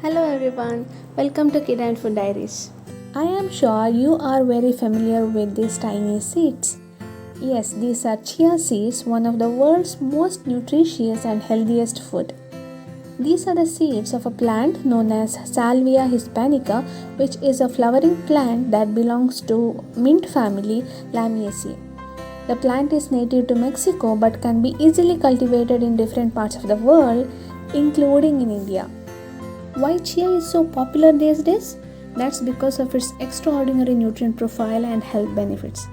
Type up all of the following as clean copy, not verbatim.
Hello everyone, welcome to Kid and Food Diaries. I am sure you are very familiar with these tiny seeds. Yes, these are chia seeds, one of the world's most nutritious and healthiest food. These are the seeds of a plant known as Salvia hispanica, which is a flowering plant that belongs to mint family Lamiaceae. The plant is native to Mexico but can be easily cultivated in different parts of the world, including in India. Why chia is so popular these days? That's because of its extraordinary nutrient profile and health benefits.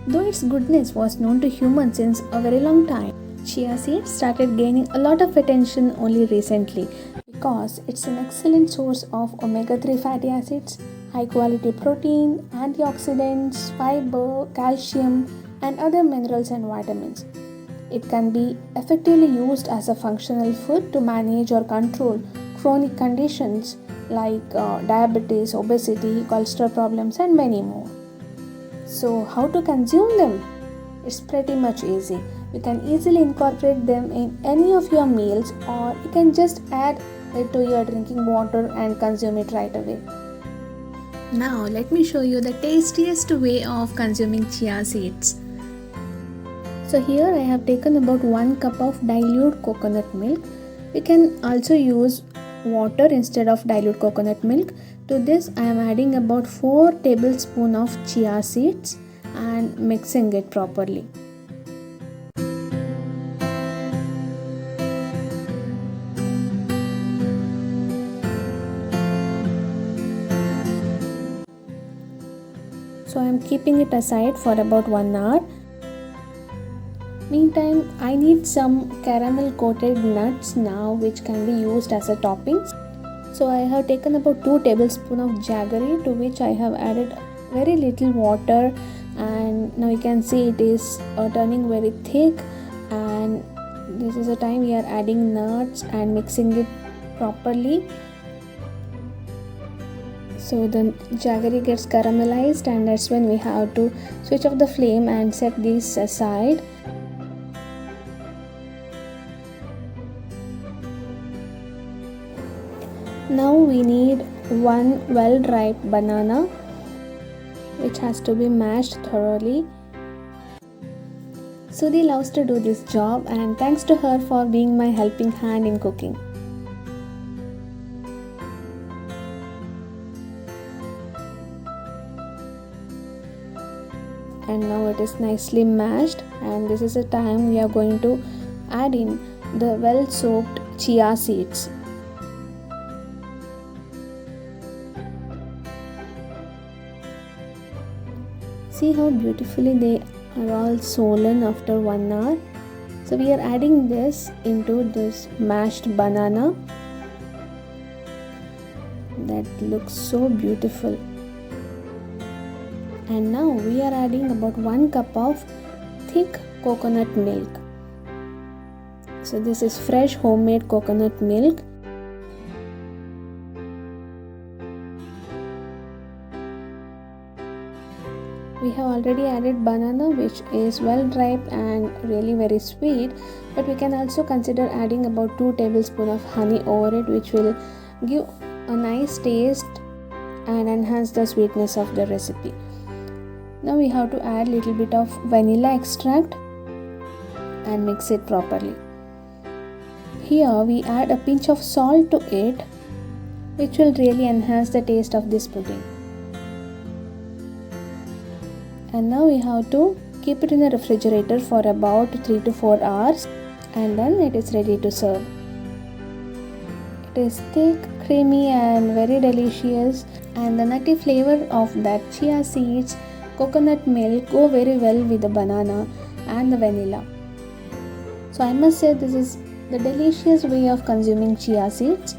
Though its goodness was known to humans since a very long time, chia seeds started gaining a lot of attention only recently because it's an excellent source of omega 3 fatty acids, high quality protein, antioxidants, fiber, calcium, and other minerals and vitamins. It can be effectively used as a functional food to manage or control chronic conditions like diabetes, obesity, cholesterol problems, and many more. So, how to consume them? It's pretty much easy. You can easily incorporate them in any of your meals, or you can just add it to your drinking water and consume it right away. Now, let me show you the tastiest way of consuming chia seeds. So here I have taken about 1 cup of dilute coconut milk. We can also use water instead of dilute coconut milk. To this I am adding about 4 tablespoons of chia seeds and mixing it properly. So I am keeping it aside for about 1 hour. Meantime, I need some caramel coated nuts now which can be used as a topping. So I have taken about 2 tablespoons of jaggery, to which I have added very little water, and now you can see it is turning very thick, and this is the time we are adding nuts and mixing it properly. So the jaggery gets caramelized, and that's when we have to switch off the flame and set these aside. Now we need 1 well-ripe banana which has to be mashed thoroughly. Sudhi loves to do this job, and thanks to her for being my helping hand in cooking. And now it is nicely mashed, and this is the time we are going to add in the well-soaked chia seeds. See how beautifully they are all swollen after 1 hour. So we are adding this into this mashed banana. That looks so beautiful. And now we are adding about 1 cup of thick coconut milk. So this is fresh homemade coconut milk. We have already added banana, which is well ripe and really very sweet, but we can also consider adding about 2 tablespoons of honey over it, which will give a nice taste and enhance the sweetness of the recipe. Now we have to add little bit of vanilla extract and mix it properly. Here we add a pinch of salt to it, which will really enhance the taste of this pudding. And now we have to keep it in the refrigerator for about 3 to 4 hours, and then it is ready to serve. It is thick, creamy, and very delicious, and the nutty flavor of that chia seeds, coconut milk go very well with the banana and the vanilla. So I must say this is the delicious way of consuming chia seeds.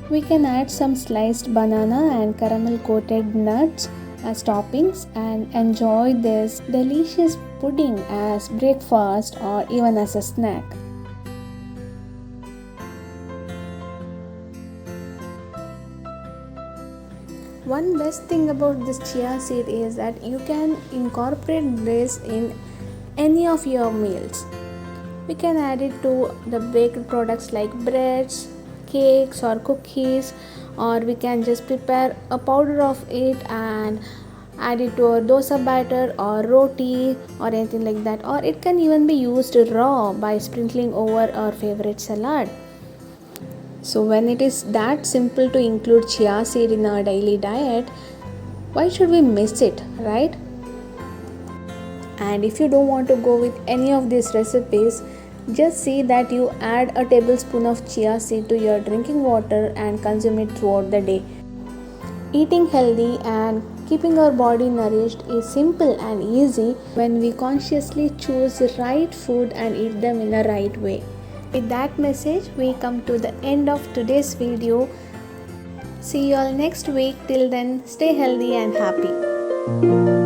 We can add some sliced banana and caramel coated nuts as toppings and enjoy this delicious pudding as breakfast or even as a snack. One best thing about this chia seed is that you can incorporate this in any of your meals. We can add it to the baked products like breads, cakes or cookies, or we can just prepare a powder of it and add it to a dosa batter or roti or anything like that, or it can even be used raw by sprinkling over our favorite salad. So when it is that simple to include chia seed in our daily diet, why should we miss it, right? And if you don't want to go with any of these recipes, just see that you add a tablespoon of chia seed to your drinking water and consume it throughout the day. Eating healthy and keeping our body nourished is simple and easy when we consciously choose the right food and eat them in the right way. With that message, we come to the end of today's video. See you all next week. Till then, stay healthy and happy.